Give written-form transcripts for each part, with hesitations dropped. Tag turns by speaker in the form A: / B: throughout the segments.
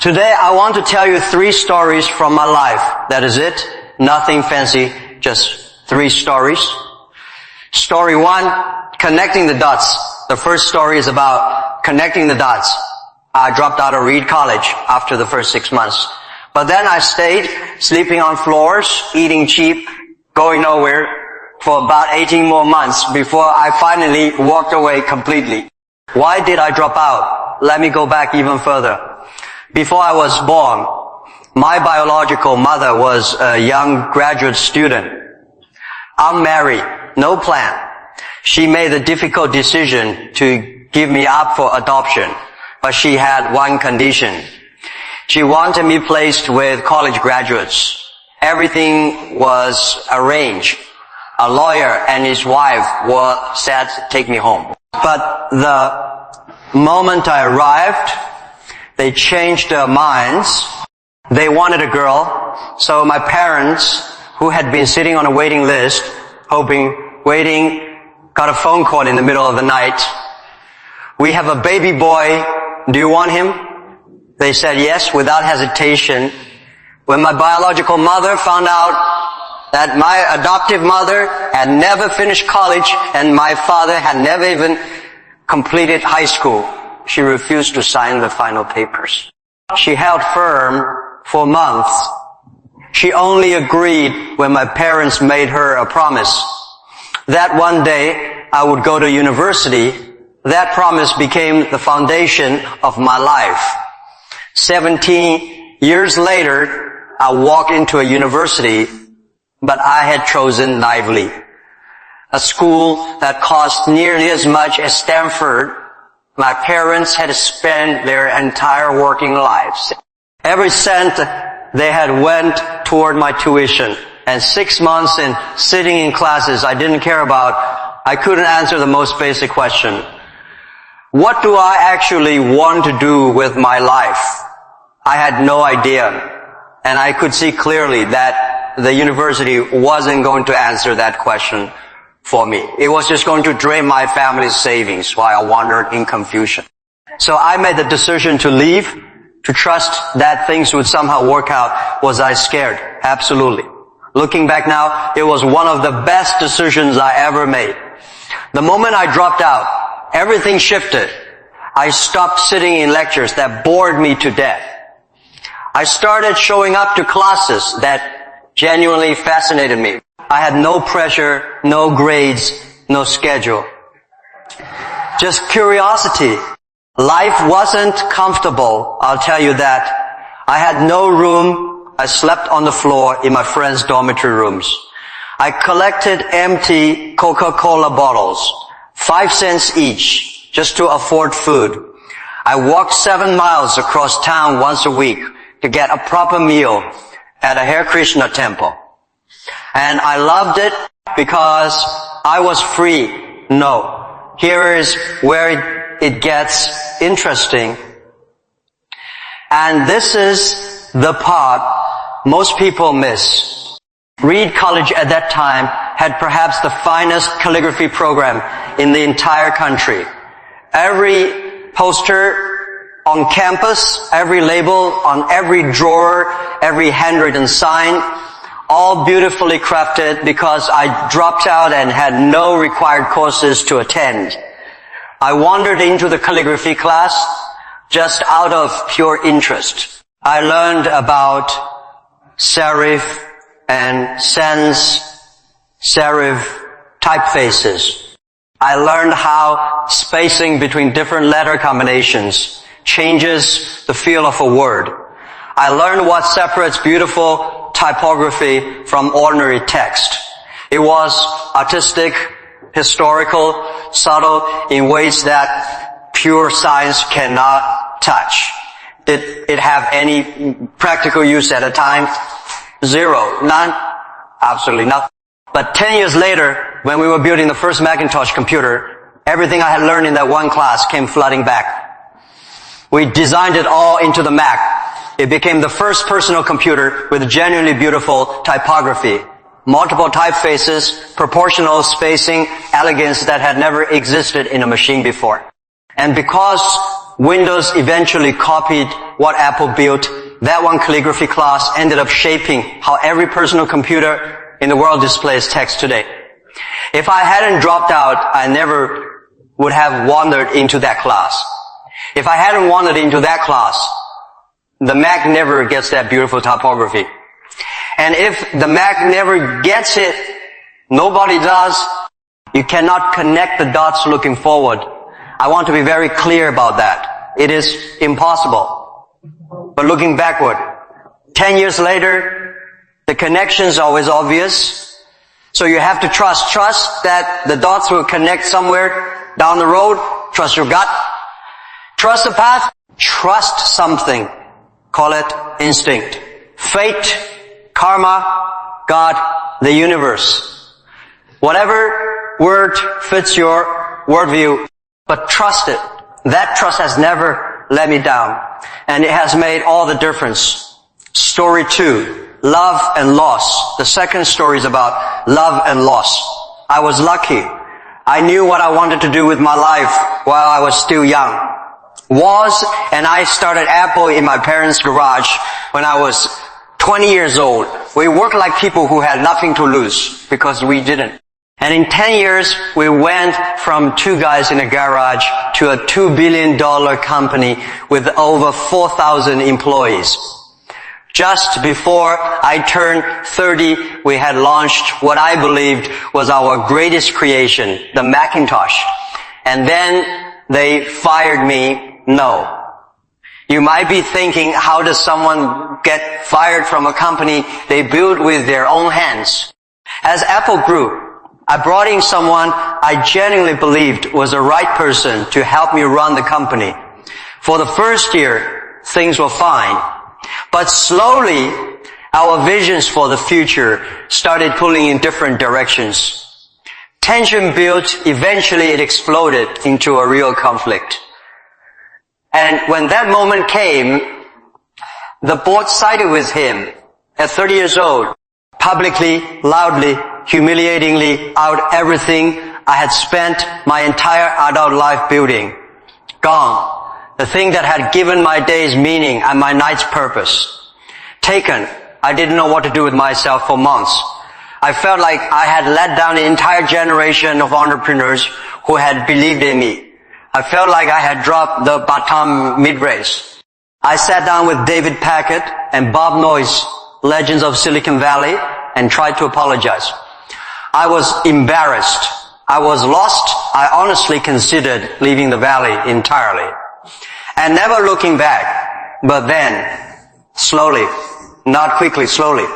A: Today I want to tell you 3 stories from my life. That is it. Nothing fancy, just 3 stories. Story 1, connecting the dots. The first story is about connecting the dots. I dropped out of Reed College after the first 6 months. But then I stayed sleeping on floors, eating cheap, going nowhere for about 18 more months before I finally walked away completely. Why did I drop out? Let me go back even further. Before I was born, my biological mother was a young graduate student. Unmarried, no plan. She made the difficult decision to give me up for adoption, but she had one condition. She wanted me placed with college graduates. Everything was arranged. A lawyer and his wife were said to take me home. But the moment I arrived, they changed their minds. They wanted a girl, so my parents, who had been sitting on a waiting list, waiting, got a phone call in the middle of the night. We have a baby boy. Do you want him? They said yes without hesitation. When my biological mother found out that my adoptive mother had never finished college and my father had never even completed high school, she refused to sign the final papers. She held firm for months. She only agreed when my parents made her a promise that one day I would go to university. That promise became the foundation of my life. 17 years later, I walked into a university, but I had chosen naively. A school that cost nearly as much as Stanford. My parents had spent their entire working lives. Every cent they had went toward my tuition. And 6 months in sitting in classes I didn't care about, I couldn't answer the most basic question. What do I actually want to do with my life? I had no idea. And I could see clearly that the university wasn't going to answer that question for me. It was just going to drain my family's savings while I wandered in confusion. So I made the decision to leave, to trust that things would somehow work out. Was I scared? Absolutely. Looking back now, it was one of the best decisions I ever made. The moment I dropped out, everything shifted. I stopped sitting in lectures that bored me to death. I started showing up to classes that genuinely fascinated me. I had no pressure, no grades, no schedule. Just curiosity. Life wasn't comfortable, I'll tell you that. I had no room. I slept on the floor in my friends' dormitory rooms. I collected empty Coca-Cola bottles, 5 cents each, just to afford food. I walked 7 miles across town once a week to get a proper meal at a Hare Krishna temple. And I loved it because I was free. No. Here is where it gets interesting. And this is the part most people miss. Reed College at that time had perhaps the finest calligraphy program in the entire country. Every poster on campus, every label on every drawer, every handwritten sign, all beautifully crafted because I dropped out and had no required courses to attend. I wandered into the calligraphy class just out of pure interest. I learned about serif and sans serif typefaces. I learned how spacing between different letter combinations changes the feel of a word. I learned what separates beautiful typography from ordinary text. It was artistic, historical, subtle in ways that pure science cannot touch. Did it have any practical use at a time? Zero. None? Absolutely nothing. But 10 years later, when we were building the first Macintosh computer, everything I had learned in that one class came flooding back. We designed it all into the Mac. It became the first personal computer with genuinely beautiful typography, multiple typefaces, proportional spacing, elegance that had never existed in a machine before. And because Windows eventually copied what Apple built. That one calligraphy class ended up shaping how every personal computer in the world displays text today. If I hadn't dropped out, I never would have wandered into that class. If I hadn't wandered into that class, the Mac never gets that beautiful typography. And if the Mac never gets it, nobody does, you cannot connect the dots looking forward. I want to be very clear about that. It is impossible. But looking backward, 10 years later, the connections are always obvious. So you have to trust that the dots will connect somewhere down the road. Trust your gut. Trust the path. Trust something. Call it instinct. Fate, karma, God, the universe. Whatever word fits your worldview, but trust it. That trust has never let me down. And it has made all the difference. Story 2. Love and loss. The second story is about love and loss. I was lucky. I knew what I wanted to do with my life while I was still young. And I started Apple in my parents' garage when I was 20 years old. We worked like people who had nothing to lose because we didn't. And in 10 years, we went from 2 guys in a garage to a $2 billion company with over 4,000 employees. Just before I turned 30, we had launched what I believed was our greatest creation, the Macintosh. And then they fired me. No. You might be thinking, how does someone get fired from a company they built with their own hands? As Apple grew, I brought in someone I genuinely believed was the right person to help me run the company. For the first year, things were fine. But slowly, our visions for the future started pulling in different directions. Tension built, eventually it exploded into a real conflict. And when that moment came, the board sided with him at 30 years old, publicly, loudly, humiliatingly out everything I had spent my entire adult life building. Gone. The thing that had given my days meaning and my nights purpose. Taken. I didn't know what to do with myself for months. I felt like I had let down an entire generation of entrepreneurs who had believed in me. I felt like I had dropped the baton mid-race. I sat down with David Packard and Bob Noyce, legends of Silicon Valley, and tried to apologize. I was embarrassed. I was lost. I honestly considered leaving the valley entirely. And never looking back. But then, slowly, not quickly, slowly,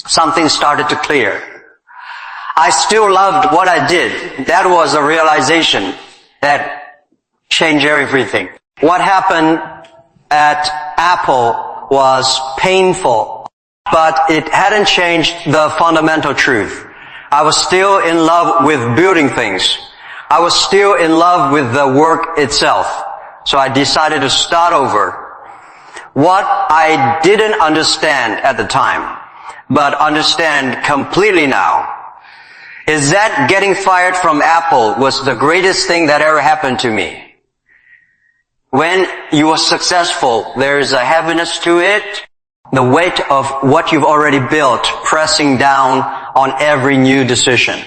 A: something started to clear. I still loved what I did. That was a realization that changed everything. What happened at Apple was painful, but it hadn't changed the fundamental truth. I was still in love with building things. I was still in love with the work itself. So I decided to start over. What I didn't understand at the time, but understand completely now, is that getting fired from Apple was the greatest thing that ever happened to me. When you are successful, there is a heaviness to it, the weight of what you've already built pressing down on every new decision.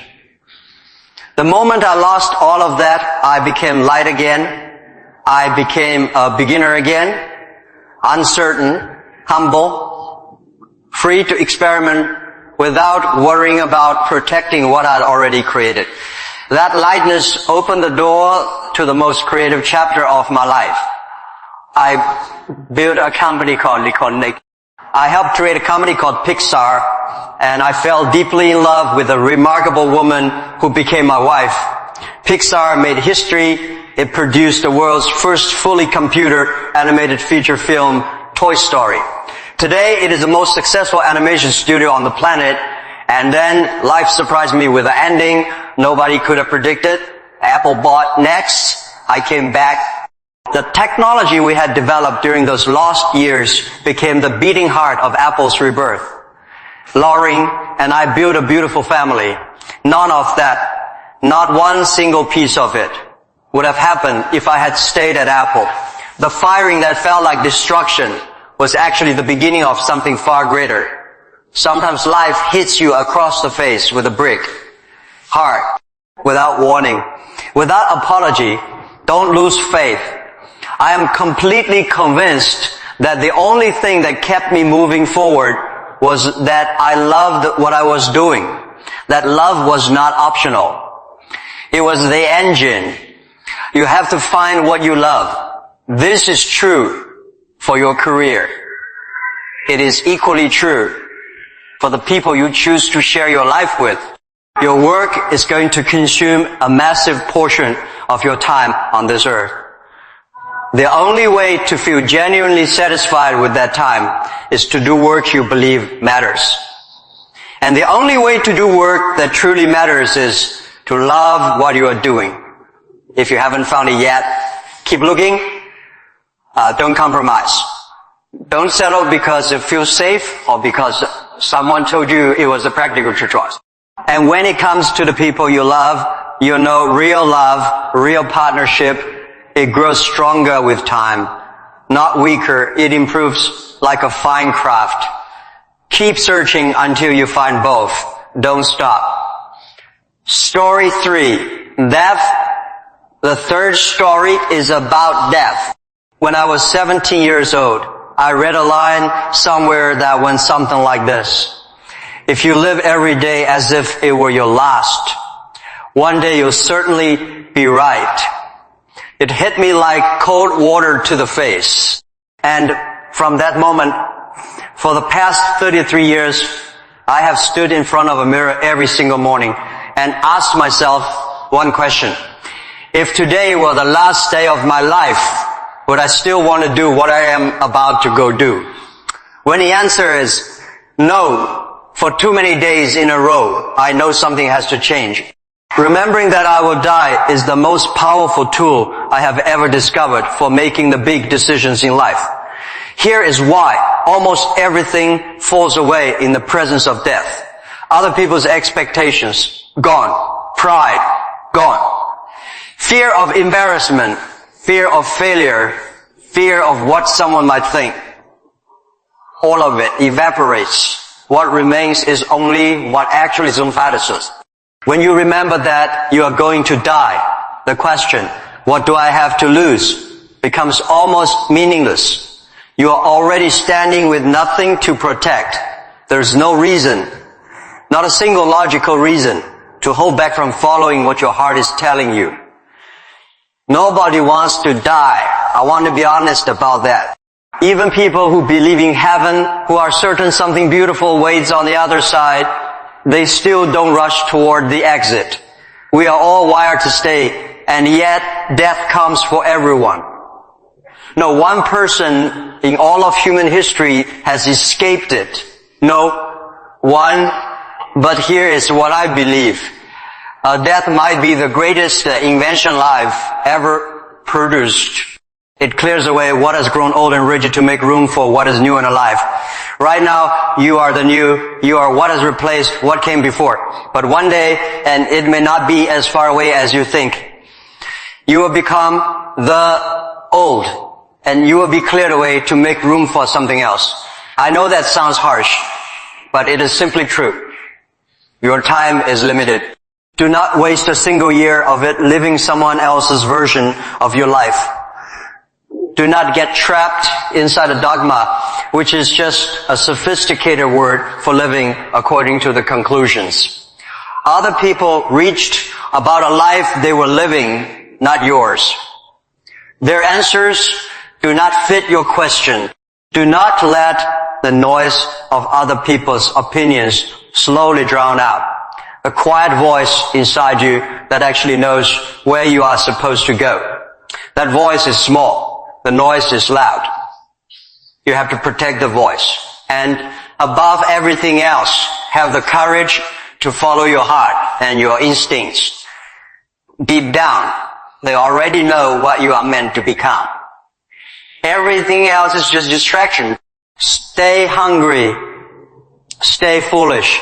A: The moment I lost all of that, I became light again. I became a beginner again, uncertain, humble, free to experiment without worrying about protecting what I'd already created. That lightness opened the door to the most creative chapter of my life. I built a company called NeXT. I helped create a company called Pixar, and I fell deeply in love with a remarkable woman who became my wife. Pixar made history. It produced the world's first fully computer animated feature film, Toy Story. Today, it is the most successful animation studio on the planet, and then life surprised me with an ending nobody could have predicted. Apple bought NeXT. I came back. The technology we had developed during those lost years became the beating heart of Apple's rebirth. Lauren and I built a beautiful family. None of that, not one single piece of it, would have happened if I had stayed at Apple. The firing that felt like destruction was actually the beginning of something far greater. Sometimes life hits you across the face with a brick. Hard. Without warning. Without apology. Don't lose faith. I am completely convinced that the only thing that kept me moving forward was that I loved what I was doing. That love was not optional. It was the engine. You have to find what you love. This is true for your career. It is equally true for the people you choose to share your life with. Your work is going to consume a massive portion of your time on this earth. The only way to feel genuinely satisfied with that time is to do work you believe matters. And the only way to do work that truly matters is to love what you are doing. If you haven't found it yet, keep looking. Don't compromise. Don't settle because it feels safe or because someone told you it was a practical choice. And when it comes to the people you love, you know real love, real partnership, it grows stronger with time, not weaker. It improves like a fine craft. Keep searching until you find both. Don't stop. Story 3. Death. The third story is about death. When I was 17 years old, I read a line somewhere that went something like this. If you live every day as if it were your last, one day you'll certainly be right. It hit me like cold water to the face. And from that moment, for the past 33 years, I have stood in front of a mirror every single morning and asked myself one question. If today were the last day of my life, would I still want to do what I am about to go do? When the answer is no, for too many days in a row, I know something has to change. Remembering that I will die is the most powerful tool I have ever discovered for making the big decisions in life. Here is why almost everything falls away in the presence of death. Other people's expectations, gone. Pride, gone. Fear of embarrassment, fear of failure, fear of what someone might think. All of it evaporates. What remains is only what actually matters. When you remember that you are going to die, the question, what do I have to lose, becomes almost meaningless. You are already standing with nothing to protect. There's no reason, not a single logical reason, to hold back from following what your heart is telling you. Nobody wants to die. I want to be honest about that. Even people who believe in heaven, who are certain something beautiful waits on the other side, they still don't rush toward the exit. We are all wired to stay, and yet death comes for everyone. No one person in all of human history has escaped it. No one, but here is what I believe. Death might be the greatest invention life ever produced. It clears away what has grown old and rigid to make room for what is new and alive. Right now, you are the new, you are what has replaced what came before. But one day, and it may not be as far away as you think, you will become the old, and you will be cleared away to make room for something else. I know that sounds harsh, but it is simply true. Your time is limited. Do not waste a single year of it living someone else's version of your life. Do not get trapped inside a dogma, which is just a sophisticated word for living according to the conclusions. Other people reached about a life they were living, not yours. Their answers do not fit your question. Do not let the noise of other people's opinions slowly drown out the quiet voice inside you that actually knows where you are supposed to go. That voice is small. The noise is loud. You have to protect the voice. And above everything else, have the courage to follow your heart and your instincts. Deep down, they already know what you are meant to become. Everything else is just distraction. Stay hungry. Stay foolish.